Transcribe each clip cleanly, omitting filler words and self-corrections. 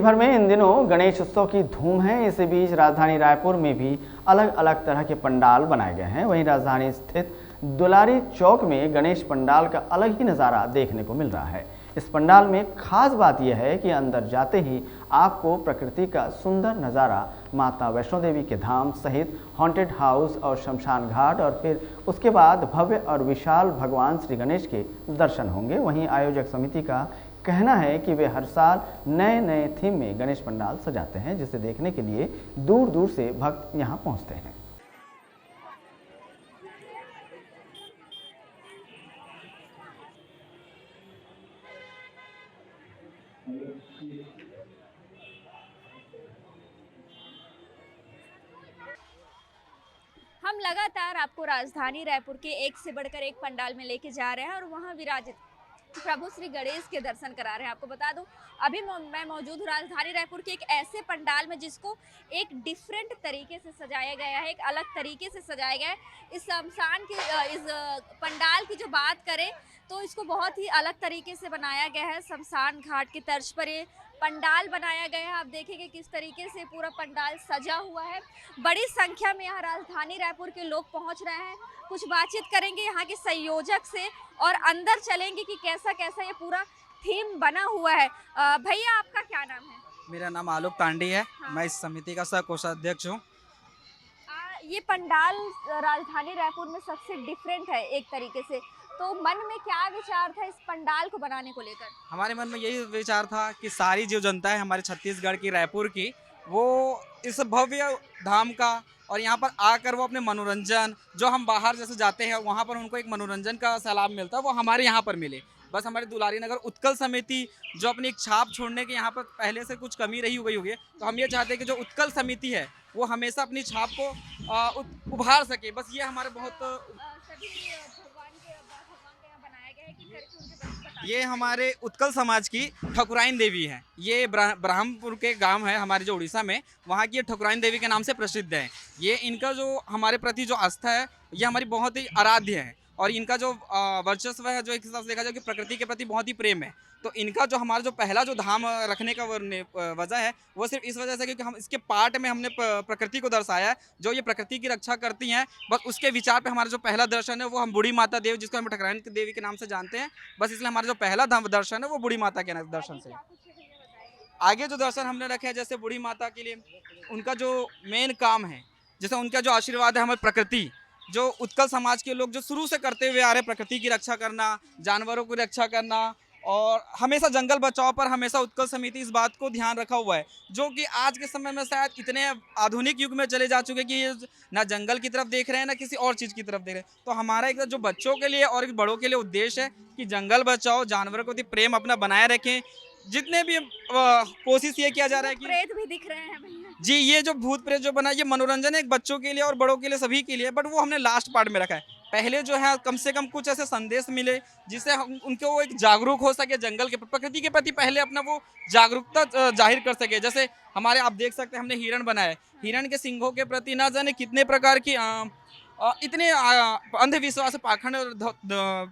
भर में इन दिनों गणेश उत्सव की धूम है। इसी बीच राजधानी रायपुर में भी अलग अलग तरह के पंडाल बनाए गए हैं। वहीं राजधानी स्थित दुलारी चौक में गणेश पंडाल का अलग ही नज़ारा देखने को मिल रहा है। इस पंडाल में खास बात यह है कि अंदर जाते ही आपको प्रकृति का सुंदर नज़ारा, माता वैष्णो देवी के धाम सहित हॉन्टेड हाउस और शमशान घाट और फिर उसके बाद भव्य और विशाल भगवान श्री गणेश के दर्शन होंगे। वहीं आयोजक समिति का कहना है कि वे हर साल नए नए थीम में गणेश पंडाल सजाते हैं, जिसे देखने के लिए दूर दूर से भक्त यहां पहुंचते हैं। हम लगातार आपको राजधानी रायपुर के एक से बढ़कर एक पंडाल में लेके जा रहे हैं और वहां विराजित प्रभु श्री गणेश के दर्शन करा रहे हैं। आपको बता दूं, अभी मैं मौजूद हूँ राजधानी रायपुर के एक ऐसे पंडाल में जिसको एक डिफरेंट तरीके से सजाया गया है, एक अलग तरीके से सजाया गया है। इस शमशान की इस पंडाल की जो बात करें तो इसको बहुत ही अलग तरीके से बनाया गया है। शमशान घाट की तर्ज पर ये पंडाल बनाया गया है। आप देखेंगे किस तरीके से पूरा पंडाल सजा हुआ है। बड़ी संख्या में यहाँ राजधानी रायपुर के लोग पहुँच रहे हैं। कुछ बातचीत करेंगे यहाँ के संयोजक से और अंदर चलेंगे कि कैसा कैसा ये पूरा थीम बना हुआ है। भैया, आपका क्या नाम है? मेरा नाम आलोक तांडी है। हाँ। मैं इस समिति का सह कोषाध्यक्ष हूँ। ये पंडाल राजधानी रायपुर में सबसे डिफरेंट है एक तरीके से, तो मन में क्या विचार था इस पंडाल को बनाने को लेकर? हमारे मन में यही विचार था कि सारी जो जनता है हमारे छत्तीसगढ़ की, रायपुर की, वो इस भव्य धाम का और यहाँ पर आकर वो अपने मनोरंजन, जो हम बाहर जैसे जाते हैं वहाँ पर उनको एक मनोरंजन का सैलाब मिलता है, वो हमारे यहाँ पर मिले। बस हमारे दुलारी नगर उत्कल समिति जो अपनी एक छाप छोड़ने के यहाँ पर पहले से कुछ कमी रही हुई होगी, तो हम ये चाहते हैं कि जो उत्कल समिति है वो हमेशा अपनी छाप को उभार सके। बस ये हमारे बहुत ये हमारे उत्कल समाज की ठकुराइन देवी है। ये ब्रह्मपुर के गांव है हमारे जो उड़ीसा में, वहाँ की ये ठकुराइन देवी के नाम से प्रसिद्ध है। ये इनका जो हमारे प्रति जो आस्था है ये हमारी बहुत ही आराध्य है और इनका जो वर्चस्व है, जो एक हिसाब से देखा जाए कि प्रकृति के प्रति बहुत ही प्रेम है। तो इनका जो हमारा जो पहला जो धाम रखने का वजह है वो सिर्फ इस वजह से क्योंकि हम इसके पार्ट में हमने प्रकृति को दर्शाया है, जो ये प्रकृति की रक्षा करती हैं। बस उसके विचार पे हमारा जो पहला दर्शन है वो हम बूढ़ी माता देव, जिसको हम ठकुराइन देवी के नाम से जानते हैं, बस इसलिए हमारा जो पहला दर्शन है वो बूढ़ी माता के दर्शन से। आगे जो दर्शन हमने रखे हैं, जैसे बूढ़ी माता के लिए उनका जो मेन काम है, जैसे उनका जो आशीर्वाद है हमारी प्रकृति, जो उत्कल समाज के लोग जो शुरू से करते हुए आ रहे, प्रकृति की रक्षा करना, जानवरों की रक्षा करना और हमेशा जंगल बचाओ पर हमेशा उत्कल समिति इस बात को ध्यान रखा हुआ है, जो कि आज के समय में शायद इतने आधुनिक युग में चले जा चुके कि ये ना जंगल की तरफ देख रहे हैं ना किसी और चीज़ की तरफ देख रहे हैं। तो हमारा एक जो बच्चों के लिए और एक बड़ों के लिए उद्देश्य है कि जंगल बचाओ, जानवरों के प्रति प्रेम अपना बनाए रखें। जितने भी कोशिश ये किया जा रहा है कि प्रेत भी दिख रहे हैं भैया जी, ये जो भूत प्रेत जो बना ये मनोरंजन है एक बच्चों के लिए और बड़ों के लिए, सभी के लिए, बट वो हमने लास्ट पार्ट में रखा है। पहले जो है कम से कम कुछ ऐसे संदेश मिले जिससे उनको वो एक जागरूक हो सके, जंगल के प्रकृति के प्रति पहले अपना वो जागरूकता जाहिर कर सके। जैसे हमारे आप देख सकते हैं हमने हिरण बनाया, हिरण के सिंगों के प्रति ना जाने कितने प्रकार की इतने अंधविश्वास पाखंड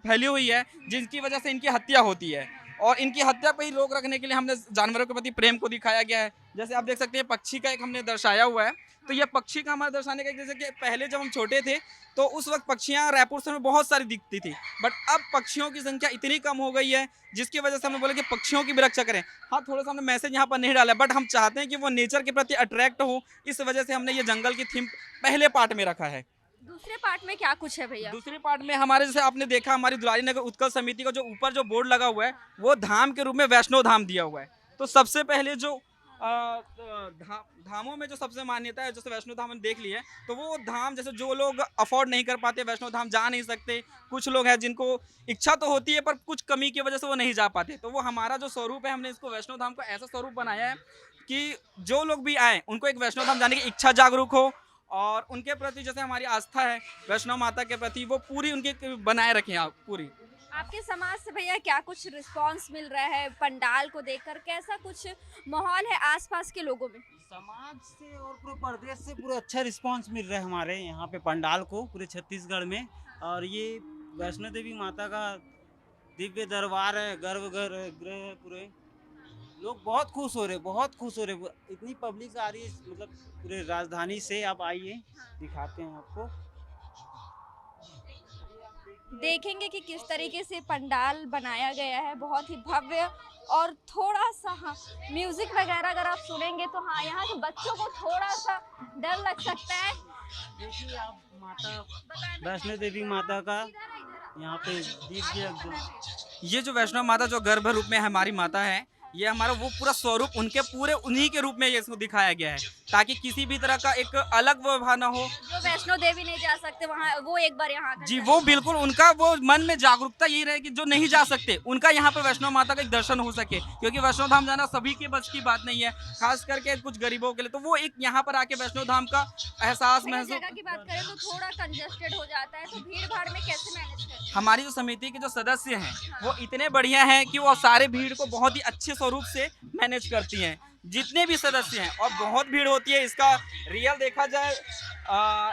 फैली हुई है जिनकी वजह से इनकी हत्या होती है और इनकी हत्या पर ही रोक रखने के लिए हमने जानवरों के प्रति प्रेम को दिखाया गया है। जैसे आप देख सकते हैं पक्षी का एक हमने दर्शाया हुआ है, तो ये पक्षी का हमारे दर्शाने का, जैसे कि पहले जब हम छोटे थे तो उस वक्त पक्षियाँ रायपुर शहर में बहुत सारी दिखती थी, बट अब पक्षियों की संख्या इतनी कम हो गई है जिसकी वजह से हमने बोला कि पक्षियों की भी रक्षा करें। हाँ, थोड़ा सा हमने मैसेज यहाँ पर नहीं डाला, बट हम चाहते हैं कि वो नेचर के प्रति अट्रैक्ट हो, इस वजह से हमने ये जंगल की थीम पहले पार्ट में रखा है। दूसरे पार्ट में क्या कुछ है भैया? दूसरे पार्ट में हमारे जैसे आपने देखा हमारी दुलारी नगर उत्कल समिति का जो ऊपर जो बोर्ड लगा हुआ है वो धाम के रूप में वैष्णो धाम दिया हुआ है। तो सबसे पहले जो धामों में जो सबसे मान्यता है, जैसे वैष्णो धाम देख लिए, तो वो धाम जैसे जो लोग अफोर्ड नहीं कर पाते, वैष्णो धाम जा नहीं सकते, कुछ लोग हैं जिनको इच्छा तो होती है पर कुछ कमी की वजह से वो नहीं जा पाते, तो वो हमारा जो स्वरूप है, हमने इसको वैष्णो धाम को ऐसा स्वरूप बनाया है कि जो लोग भी आए उनको एक वैष्णो धाम जाने की इच्छा जागरूक हो और उनके प्रति जैसे हमारी आस्था है वैष्णो माता के प्रति वो पूरी उनकी बनाए रखें आप पूरी। आपके समाज से भैया क्या कुछ रिस्पांस मिल रहा है पंडाल को देखकर? कैसा कुछ माहौल है आसपास के लोगों में? समाज से और पूरे प्रदेश से पूरा अच्छा रिस्पांस मिल रहा है हमारे यहाँ पे पंडाल को, पूरे छत्तीसगढ़ में। और ये वैष्णो देवी माता का दिव्य दरबार है, गर्भगृह पूरे लोग बहुत खुश हो रहे, बहुत खुश हो रहे, इतनी पब्लिक आ रही है, मतलब पूरे राजधानी से। आप आइए, दिखाते हैं आपको। देखेंगे कि किस तरीके से पंडाल बनाया गया है, बहुत ही भव्य। और थोड़ा सा हाँ, म्यूजिक वगैरह अगर आप सुनेंगे तो हाँ, यहाँ के बच्चों को थोड़ा सा डर लग सकता है। देखिए आप माता वैष्णो देवी माता का यहाँ पे दिव्य एकदम। ये जो वैष्णो माता जो गर्भ रूप में हमारी माता है, ये हमारा वो पूरा स्वरूप उनके पूरे उन्हीं के रूप में ये इसको दिखाया गया है, ताकि किसी भी तरह का एक अलग व्यवहार ना हो। जो वैष्णो देवी नहीं जा सकते वहाँ, वो एक बार यहाँ आकर जी जाएं। वो बिल्कुल उनका वो मन में जागरूकता यही रहे कि जो नहीं जा सकते उनका यहाँ पर वैष्णो माता का एक दर्शन हो सके, क्योंकि वैष्णो धाम जाना सभी के बस की बात नहीं है, खास करके कुछ गरीबों के लिए। तो वो एक यहाँ पर आके वैष्णो धाम का एहसास लेकिन महसूस। जगह की बात करें तो थोड़ा कंजेस्टेड हो जाता है, तो भीड़ भाड़ में कैसे मैनेज करते हैं? हमारी जो समिति के जो सदस्य हैं वो इतने बढ़िया हैं कि वो सारे भीड़ को बहुत ही अच्छे स्वरूप से मैनेज करती हैं, जितने भी सदस्य हैं। और बहुत भीड़ होती है, इसका रियल देखा जाए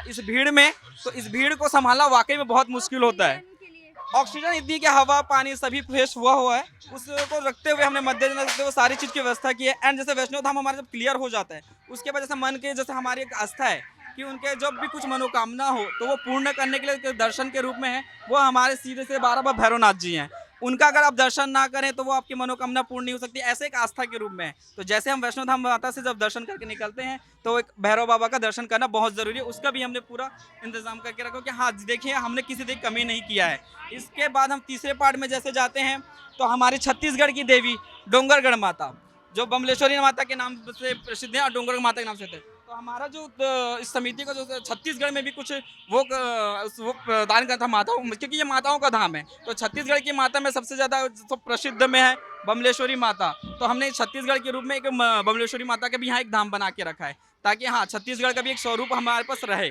इस भीड़ में, तो इस भीड़ को संभालना वाकई में बहुत मुश्किल होता है। के लिए ऑक्सीजन इतनी कि हवा पानी सभी फ्रेश हुआ है, उसको रखते हुए हमने मद्देनजर रखते हुए सारी चीज़ की व्यवस्था की है। एंड जैसे वैष्णो धाम हमारा जब क्लियर हो जाता है, उसके बाद जैसे मन के जैसे हमारी एक आस्था है कि उनके जब भी कुछ मनोकामना हो तो वो पूर्ण करने के लिए दर्शन के रूप में है, वो हमारे सीधे से 12 भैरवनाथ जी हैं। उनका अगर आप दर्शन ना करें तो वो आपकी मनोकामना पूर्ण नहीं हो सकती, ऐसे एक आस्था के रूप में है। तो जैसे हम वैष्णो धाम माता से जब दर्शन करके निकलते हैं तो एक भैरव बाबा का दर्शन करना बहुत ज़रूरी है, उसका भी हमने पूरा इंतजाम करके रखा कि हाँ देखिए हमने किसी दिन कमी नहीं किया है। इसके बाद हम तीसरे पार्ट में जैसे जाते हैं तो हमारी छत्तीसगढ़ की देवी डोंगरगढ़ माता, जो बमलेश्वरी माता के नाम से प्रसिद्ध है और डोंगरगढ़ माता के नाम से है। तो हमारा जो इस समिति का जो छत्तीसगढ़ में भी कुछ वो प्रदान करता था माताओं, क्योंकि ये माताओं का धाम है। तो छत्तीसगढ़ की माता में सबसे ज़्यादा तो प्रसिद्ध में है बमलेश्वरी माता। तो हमने छत्तीसगढ़ के रूप में एक बमलेश्वरी माता का भी यहाँ एक धाम बना के रखा है, ताकि हाँ छत्तीसगढ़ का भी एक स्वरूप हमारे पास रहे,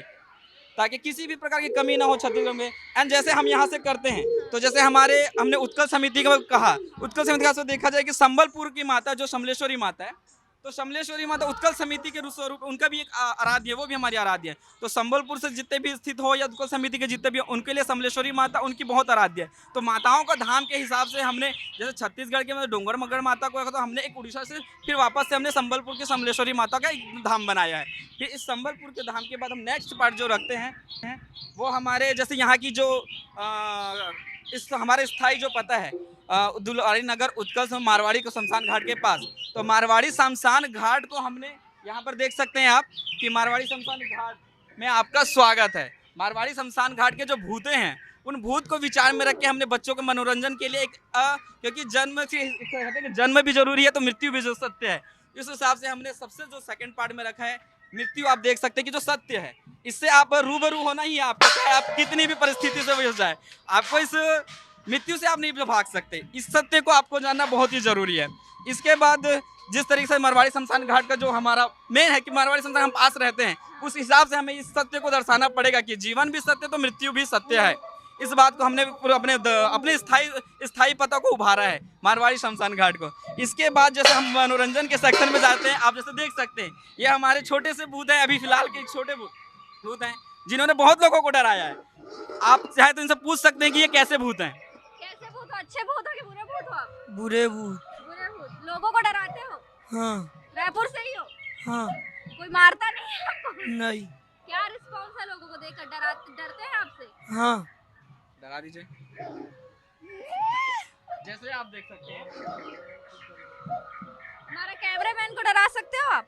ताकि किसी भी प्रकार की कमी ना हो छत्तीसगढ़ में। एंड जैसे हम यहाँ से करते हैं तो जैसे हमने उत्कल समिति का कहा, उत्कल समिति का देखा जाए कि संबलपुर की माता जो समलेश्वरी माता है, तो समलेश्वरी माता उत्कल समिति के स्वरूप उनका भी एक आराध्य है, वो भी हमारी आराध्य है। तो संबलपुर से जितने भी स्थित हो या उत्कल समिति के जितने भी उनके लिए समलेश्वरी माता उनकी बहुत आराध्य है। तो माताओं का धाम के हिसाब से हमने जैसे छत्तीसगढ़ के डोंगर मगर माता को रखा, तो हमने एक उड़ीसा से फिर वापस से हमने संबलपुर की समलेश्वरी माता का एक धाम बनाया है। फिर इस संबलपुर के धाम के बाद हम नेक्स्ट पार्ट जो रखते हैं वो हमारे जैसे यहाँ की जो इस हमारे स्थायी जो पता है दुलारी नगर उत्कल मारवाड़ी को शमशान घाट के पास। तो मारवाड़ी शमशान घाट को हमने यहाँ पर देख सकते हैं आप कि मारवाड़ी शमशान घाट में आपका स्वागत है। मारवाड़ी शमशान घाट के जो भूते हैं उन भूत को विचार में रख के हमने बच्चों के मनोरंजन के लिए क्योंकि जन्म भी जरूरी है तो मृत्यु भी जो सत्य है, इस हिसाब से हमने सबसे जो सेकंड पार्ट में रखा है मृत्यु। आप देख सकते हैं कि जो सत्य है इससे आप रूबरू होना ही है आपको, चाहे आप कितनी भी परिस्थिति से हो जाए, आपको इस मृत्यु से आप नहीं भाग सकते। इस सत्य को आपको जानना बहुत ही जरूरी है। इसके बाद जिस तरीके से मारवाड़ी शमशान घाट का जो हमारा मेन है कि मारवाड़ी शमशान हम पास रहते हैं, उस हिसाब से हमें इस सत्य को दर्शाना पड़ेगा कि जीवन भी सत्य तो मृत्यु भी सत्य है। इस बात को हमने अपने स्थायी पता को उभारा है मारवाड़ी शमशान घाट को। इसके बाद जैसे हम मनोरंजन के सेक्शन में जाते हैं, आप जैसे देख सकते हैं ये हमारे छोटे से भूत हैं, अभी फिलहाल के एक छोटे भूत हैं जिन्होंने बहुत लोगों को डराया है। आप चाहे तो इनसे पूछ सकते हैं कि ये कैसे भूत हैं। कैसे भूत हो? अच्छे भूत हो कि बुरे भूत हो आप? बुरे भूत। बुरे भूत। लोगों को डराते हो? हाँ रायपुर से ही हो? हाँ। कोई मारता नहीं है आपको? नहीं। क्या रिस्पॉन्स है लोगों को देखकर? डरते हैं आपसे? हाँ। डरा दीजिए जैसे आप देख सकते हैं। हमारा कैमरामैन को डरा सकते हो आप?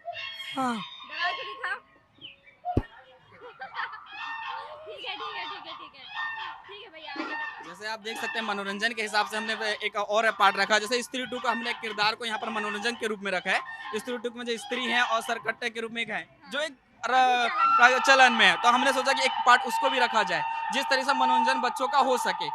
हाँ। डरा के दिखाओ। ठीक है भैया, आगे बताओ। जैसे आप देख सकते हैं मनोरंजन के हिसाब से हमने एक और पार्ट रखा, जैसे स्त्री टू का हमने एक किरदार को यहाँ पर मनोरंजन के रूप में रखा है। स्त्री टू में जो स्त्री है और सरकट्टे के रूप में एक है जो एक चलन में है, तो हमने सोचा कि एक पार्ट उसको भी रखा जाए जिस तरह से मनोरंजन बच्चों का हो सके,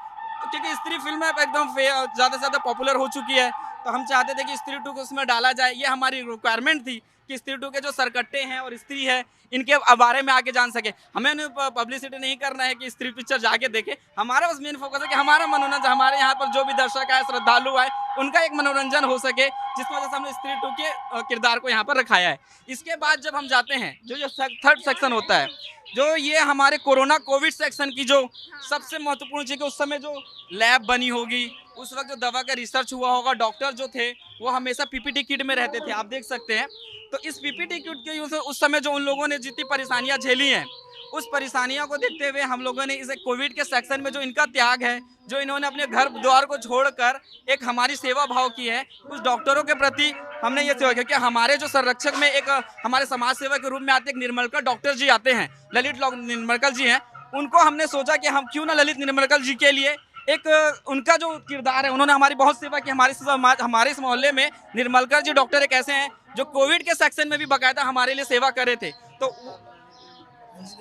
क्योंकि स्त्री फिल्म एकदम ज़्यादा से ज़्यादा पॉपुलर हो चुकी है। तो हम चाहते थे कि स्त्री टू को उसमें डाला जाए, ये हमारी रिक्वायरमेंट थी कि स्त्री टू के जो सरकट्टे हैं और स्त्री है इनके बारे में आगे जान सके। हमें पब्लिसिटी नहीं करना है कि स्त्री पिक्चर जाके देखे, हमारा बस मेन फोकस है कि हमारा मनोरंजन, हमारे यहाँ पर जो भी दर्शक आए श्रद्धालु आए उनका एक मनोरंजन हो सके, जिसकी वजह से हमने स्त्री टू के किरदार को यहाँ पर रखाया है। इसके बाद जब हम जाते हैं जो थर्ड सेक्शन होता है, जो ये हमारे कोरोना कोविड सेक्शन की जो सबसे महत्वपूर्ण चीज़ है, उस समय जो लैब बनी होगी, उस वक्त जो दवा का रिसर्च हुआ होगा, डॉक्टर जो थे वो हमेशा पीपीटी किट में रहते थे, आप देख सकते हैं। तो इस पीपीटी किट के यूज से उस समय जो उन लोगों ने जितनी परेशानियां झेली हैं, उस परेशानियों को देखते हुए हम लोगों ने इस कोविड के सेक्शन में जो इनका त्याग है, जो इन्होंने अपने घर द्वार को छोड़कर एक हमारी सेवा भाव की है, उस डॉक्टरों के प्रति हमने ये सेवा किया कि हमारे जो संरक्षक में एक हमारे समाज सेवा के रूप में आते एक निर्मलकर डॉक्टर जी आते हैं, ललित निर्मलकर जी हैं। उनको हमने सोचा कि हम क्यों ना ललित निर्मलकर जी के लिए एक उनका जो किरदार है, उन्होंने हमारी बहुत सेवा की। हमारे इस मोहल्ले में निर्मलकर जी डॉक्टर एक ऐसे हैं जो कोविड के सेक्शन में भी बाकायदा हमारे लिए सेवा करे थे। तो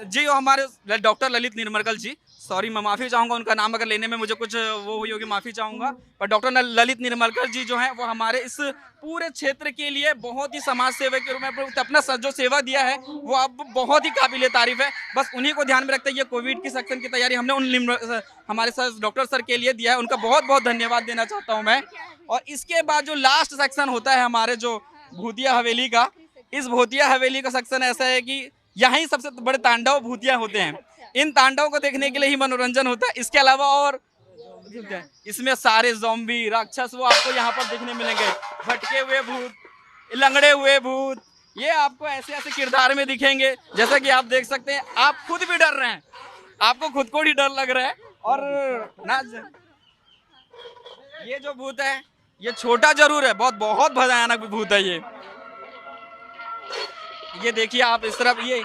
जी हमारे डॉक्टर ललित निर्मलकर जी, सॉरी मैं माफ़ी चाहूँगा, उनका नाम अगर लेने में मुझे कुछ वो हुई होगी, माफ़ी चाहूँगा। पर डॉक्टर ललित निर्मलकर जी जो हैं वो हमारे इस पूरे क्षेत्र के लिए बहुत ही समाज सेवक के रूप में अपना जो सेवा दिया है वो अब बहुत ही काबिल तारीफ है। बस उन्हीं को ध्यान में रखते ये कोविड की सेक्शन की तैयारी हमने उन हमारे सर डॉक्टर सर के लिए दिया है, उनका बहुत बहुत धन्यवाद देना चाहता हूँ मैं। और इसके बाद जो लास्ट सेक्शन होता है हमारे जो भूतिया हवेली का, इस भूतिया हवेली का सेक्शन ऐसा है कि यहाँ सबसे बड़े तांडव भूतिया होते हैं। इन तांडवों को देखने के लिए ही मनोरंजन होता है। इसके अलावा और इसमें सारे ज़ॉम्बी राक्षस वो आपको यहाँ पर देखने मिलेंगे, भटके हुए भूत, लंगड़े हुए भूत, ये आपको ऐसे ऐसे किरदार में दिखेंगे जैसा कि आप देख सकते हैं। आप खुद भी डर रहे हैं, आपको खुद को ही डर लग रहा है। और ना ये जो भूत है ये छोटा जरूर है, बहुत बहुत भयानक भूत है ये देखिए आप इस तरफ, ये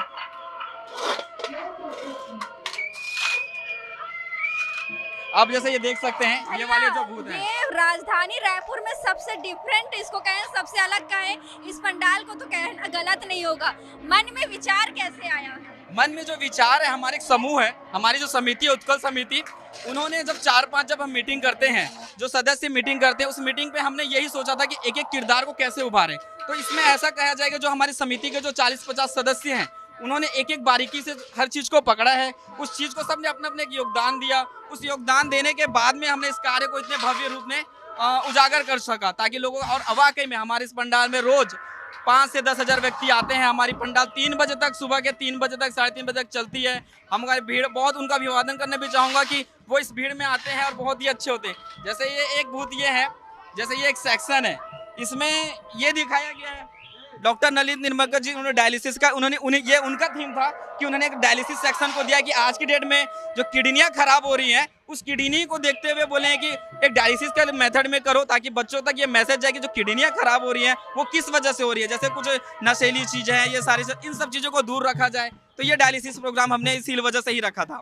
आप जैसे ये देख सकते हैं, ये वाले जो भूत हैं, ये राजधानी रायपुर में सबसे डिफरेंट इसको कहें, सबसे अलग कहें, इस पंडाल को तो कहना गलत नहीं होगा। मन में विचार कैसे आया? मन में जो विचार है, हमारे एक समूह है, हमारी जो समिति है उत्कल समिति, उन्होंने जब 4-5 जब हम मीटिंग करते हैं, जो सदस्य मीटिंग करते हैं, उस मीटिंग पे हमने यही सोचा था कि एक एक किरदार को कैसे उभारें। तो इसमें ऐसा कहा जाएगा जो हमारी समिति के जो 40-50 सदस्य हैं, उन्होंने एक एक बारीकी से हर चीज़ को पकड़ा है, उस चीज़ को सबने अपना अपना एक योगदान दिया। उस योगदान देने के बाद में हमने इस कार्य को इतने भव्य रूप में उजागर कर सका, ताकि लोगों और वाकई में हमारे इस पंडाल में रोज 5 से 10 हज़ार व्यक्ति आते हैं। हमारी पंडाल 3 बजे तक, सुबह के 3 बजे तक, 3:30 बजे तक चलती है। हमारी भीड़ बहुत, उनका अभिवादन करना भी चाहूँगा कि वो इस भीड़ में आते हैं और बहुत ही अच्छे होते हैं। जैसे ये एक भूत ये है, जैसे ये एक सेक्शन है, इसमें ये दिखाया गया है डॉक्टर ललित निर्मलकर जी, उन्होंने डायलिसिस का, ये उनका थीम था कि उन्होंने एक डायलिसिस सेक्शन को दिया कि आज की डेट में जो किडनियां खराब हो रही हैं, उस किडनी को देखते हुए बोले हैं कि एक डायलिसिस का मेथड में करो, ताकि बच्चों तक ये मैसेज जाए कि जो किडनियां खराब हो रही हैं वो किस वजह से हो रही है। जैसे कुछ नशीली चीज़ें हैं, ये सारी इन सब चीज़ों को दूर रखा जाए। तो ये डायलिसिस प्रोग्राम हमने इसी वजह से ही रखा था।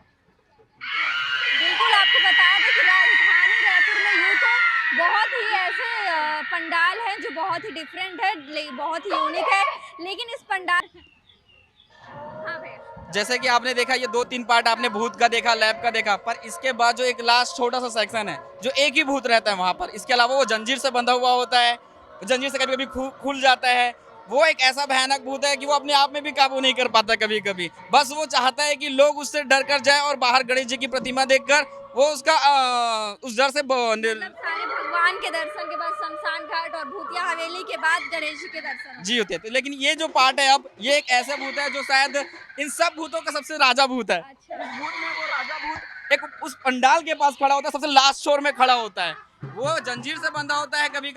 बिल्कुल, आपको बता दें कि राजधानी रायपुर में यूँ तो बहुत ही ऐसे पंडाल हैं जो बहुत ही डिफरेंट है, बहुत ही यूनिक है, लेकिन इस पंडाल हाँ भैया, जैसे कि आपने देखा ये 2-3 पार्ट आपने भूत का देखा, लैब का देखा, पर इसके बाद जो एक लास्ट छोटा सा सेक्शन है जो एक ही भूत रहता है वहाँ पर, इसके अलावा वो जंजीर से बंधा हुआ होता है, जंजीर से कभी कभी खुल जाता है। वो एक ऐसा भयानक भूत है कि वो अपने आप में भी काबू नहीं कर पाता कभी कभी, बस वो चाहता है कि लोग उससे डर कर जाए और बाहर गणेश जी की प्रतिमा देखकर वो उसका उस डर से सारे भगवान के दर्शन के बाद शमशान घाट और भूतिया हवेली के बाद गणेश जी के दर्शन जी होते हैं। लेकिन ये जो पार्ट है अब, ये एक ऐसा भूत है जो शायद इन सब भूतों का सबसे राजा भूत है। अच्छा। इस भूत में वो राजा भूत एक उस पंडाल के पास खड़ा होता है, सबसे लास्ट शोर में खड़ा होता है। वो जंजीर से बंधा होता है, कभी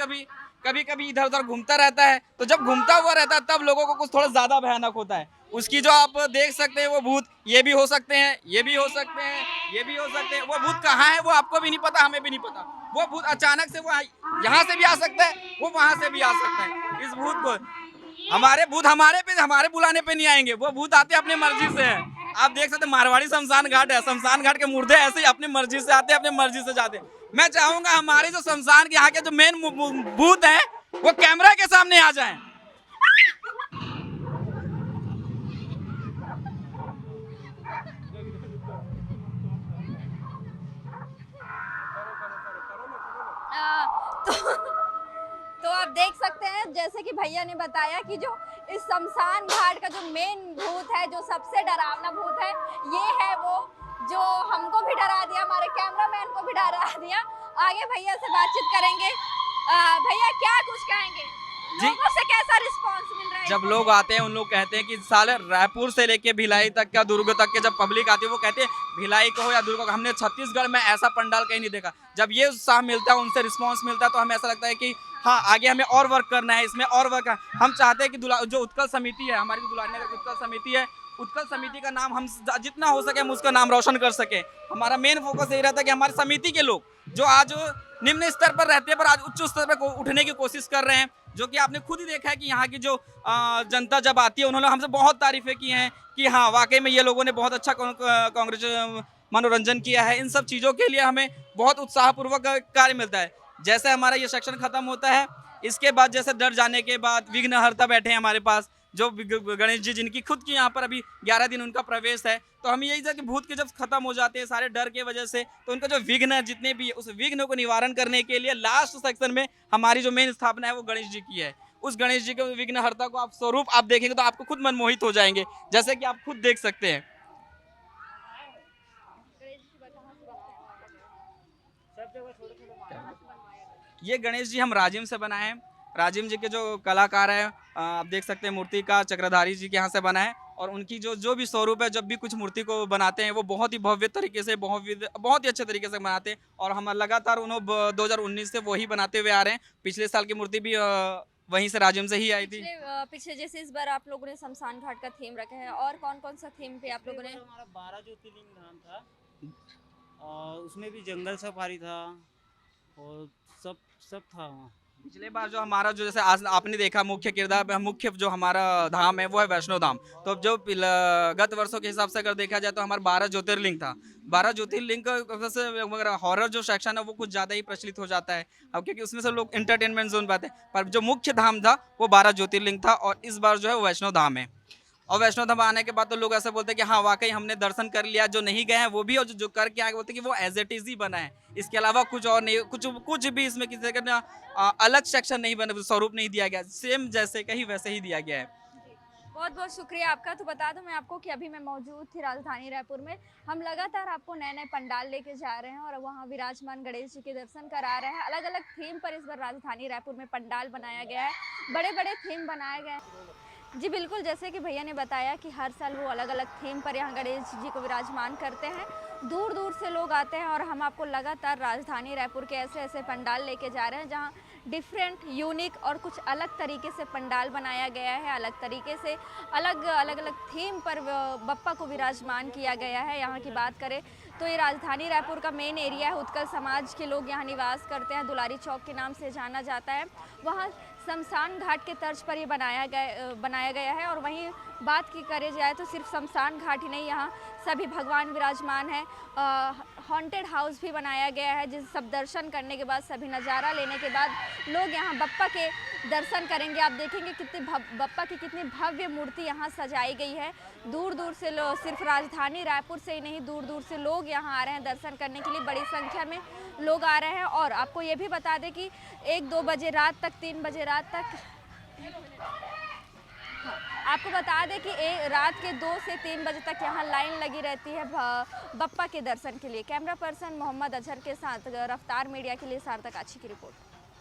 कभी इधर उधर घूमता रहता है। तो जब घूमता हुआ रहता है तब लोगों को कुछ थोड़ा ज्यादा भयानक होता है। उसकी जो आप देख सकते हैं वो भूत ये भी हो सकते हैं, ये भी हो सकते हैं, ये भी हो सकते हैं। वो भूत कहाँ है वो आपको भी नहीं पता, हमें भी नहीं पता। वो भूत अचानक से वो यहाँ से भी आ सकता है, वो वहाँ से भी आ सकता है। इस भूत को हमारे बुलाने पे नहीं आएंगे, वो भूत आते अपने मर्जी से है। आप देख सकते हैं मारवाड़ी शमशान घाट है, शमशान घाट के मुर्दे ऐसे ही अपनी मर्जी से आते हैं, अपनी मर्जी से जाते हैं। मैं चाहूंगा हमारे जो शमशान के यहाँ के जो मेन भूत हैं वो कैमरा के सामने आ जाएं। तो आप देख सकते हैं जैसे कि भैया ने बताया कि जो इस शमशान घाट का जो मेन भूत है, जो सबसे डरावना भूत है, ये है वो जो हमको भी डरा दिया, हमारे कैमरामैन को भी डरा दिया। आगे भैया से बातचीत करेंगे। भैया क्या कुछ कहेंगे, लोगों से कैसा रिस्पांस मिल रहा है जब लोग आते हैं उन लोग कहते हैं कि साले रायपुर से लेके भिलाई तक का दुर्ग तक के जब पब्लिक आती है वो कहते हैं भिलाई को हो या दुर्ग को, हमने छत्तीसगढ़ में ऐसा पंडाल कहीं नहीं देखा। जब ये उत्साह मिलता है, उनसे रिस्पांस मिलता है, तो हमें ऐसा लगता है कि हाँ आगे हमें और वर्क करना है, इसमें और वर्क। हम चाहते हैं कि जो उत्कल समिति है, हमारी जो दुलारी नगर की उत्कल समिति है, उत्कल समिति का नाम हम जितना हो सके हम उसका नाम रोशन कर सके। हमारा मेन फोकस यही रहता है कि हमारी समिति के लोग जो आज निम्न स्तर पर रहते हैं पर आज उच्च स्तर पर उठने की कोशिश कर रहे हैं, जो कि आपने खुद ही देखा है कि यहाँ की जो जनता जब आती है उन्होंने हमसे बहुत तारीफें की हैं कि हाँ वाकई में ये लोगों ने बहुत अच्छा कांग्रेस मनोरंजन किया है। इन सब चीज़ों के लिए हमें बहुत उत्साहपूर्वक कार्य मिलता है। जैसे हमारा ये सेक्शन खत्म होता है, इसके बाद जैसे डर जाने के बाद विघ्नहर्ता बैठे हैं हमारे पास, जो गणेश जी जिनकी खुद की यहाँ पर अभी 11 दिन उनका प्रवेश है। तो हम यही था कि भूत के जब खत्म हो जाते हैं सारे डर के वजह से, तो उनका जो विघ्न जितने भी है उस विघ्न को निवारण करने के लिए लास्ट सेक्शन में हमारी जो मेन स्थापना है वो गणेश जी की है। उस गणेश जी के विघ्नहर्ता को आप स्वरूप आप देखेंगे तो आपको खुद मनमोहित हो जाएंगे, जैसे कि आप खुद देख सकते हैं। ये गणेश जी हम राजिम से बनाए हैं। राजिम जी के जो कलाकार हैं, आप देख सकते हैं मूर्ति का चक्रधारी जी के यहाँ से बना है, और उनकी जो भी स्वरूप है, जब भी कुछ मूर्ति को बनाते हैं वो बहुत ही भव्य तरीके से बहुत ही अच्छे तरीके से बनाते हैं। और हम लगातार उन्होंने 2019 से वही बनाते हुए आ रहे हैं। पिछले साल की मूर्ति भी वहीं से राजिम से ही आई थी। पिछले जैसे इस बार आप लोगों ने शमशान घाट का थीम रखा है, और कौन कौन सा थीम पे आप लोगों ने? हमारा 12 ज्योतिर्लिंग धाम था, उसमें भी जंगल सफारी था और सब था वहाँ। पिछले बार जो हमारा जो जैसे आज आपने देखा मुख्य किरदार, मुख्य जो हमारा धाम है वो है वैष्णो धाम। तो जो गत वर्षों के हिसाब से अगर देखा जाए तो हमारा 12 ज्योतिर्लिंग था। 12 ज्योतिर्लिंग का से मगर हॉरर जो सेक्शन है वो कुछ ज़्यादा ही प्रचलित हो जाता है अब, क्योंकि उसमें से लोग एंटरटेनमेंट जोन पाते हैं। पर जो मुख्य धाम था वो 12 ज्योतिर्लिंग था, और इस बार जो है वो वैष्णो धाम है। और वैष्णो धाम आने के बाद तो लोग ऐसे बोलते हैं कि हाँ वाकई हमने दर्शन कर लिया, जो नहीं गए हैं वो भी, और जो करके आगे बोलते हैं कि वो एज इट इज ही बना है, इसके अलावा कुछ और नहीं, कुछ भी इसमें किसी का अलग सेक्शन नहीं बना, स्वरूप नहीं दिया गया, सेम जैसे कहीं वैसे ही दिया गया है। बहुत बहुत शुक्रिया आपका। तो बता दूं मैं आपको कि अभी मैं मौजूद थी राजधानी रायपुर में। हम लगातार आपको नए नए पंडाल लेके जा रहे हैं और वहाँ विराजमान गणेश जी के दर्शन करा रहे हैं। अलग अलग थीम पर इस बार राजधानी रायपुर में पंडाल बनाया गया है, बड़े बड़े थीम बनाए गए हैं। जी बिल्कुल, जैसे कि भैया ने बताया कि हर साल वो अलग अलग थीम पर यहाँ गणेश जी को विराजमान करते हैं। दूर दूर से लोग आते हैं, और हम आपको लगातार राजधानी रायपुर के ऐसे ऐसे पंडाल लेके जा रहे हैं जहाँ डिफरेंट, यूनिक और कुछ अलग तरीके से पंडाल बनाया गया है। अलग तरीके से अलग अलग थीम पर बप्पा को विराजमान किया गया है। यहाँ की बात करें तो ये राजधानी रायपुर का मेन एरिया है। उत्कल समाज के लोग यहाँ निवास करते हैं, दुलारी चौक के नाम से जाना जाता है। वहाँ शमशान घाट के तर्ज पर ये बनाया गया है। और वहीं बात की करे जाए तो सिर्फ शमशान घाट ही नहीं, यहाँ सभी भगवान विराजमान हैं। हॉन्टेड हाउस भी बनाया गया है, जिस सब दर्शन करने के बाद, सभी नज़ारा लेने के बाद लोग यहाँ बप्पा के दर्शन करेंगे। आप देखेंगे कितनी बप्पा की कितनी भव्य मूर्ति यहाँ सजाई गई है। दूर दूर से लोग, सिर्फ राजधानी रायपुर से ही नहीं, दूर दूर से लोग यहाँ आ रहे हैं दर्शन करने के लिए। बड़ी संख्या में लोग आ रहे हैं। और आपको ये भी बता दें कि 1-2 बजे रात तक, 3 बजे रात तक, आपको बता दें कि रात के 2 से 3 बजे तक यहाँ लाइन लगी रहती है बप्पा के दर्शन के लिए। कैमरा पर्सन मोहम्मद अजहर के साथ रफ्तार मीडिया के लिए सार्थक आची की रिपोर्ट।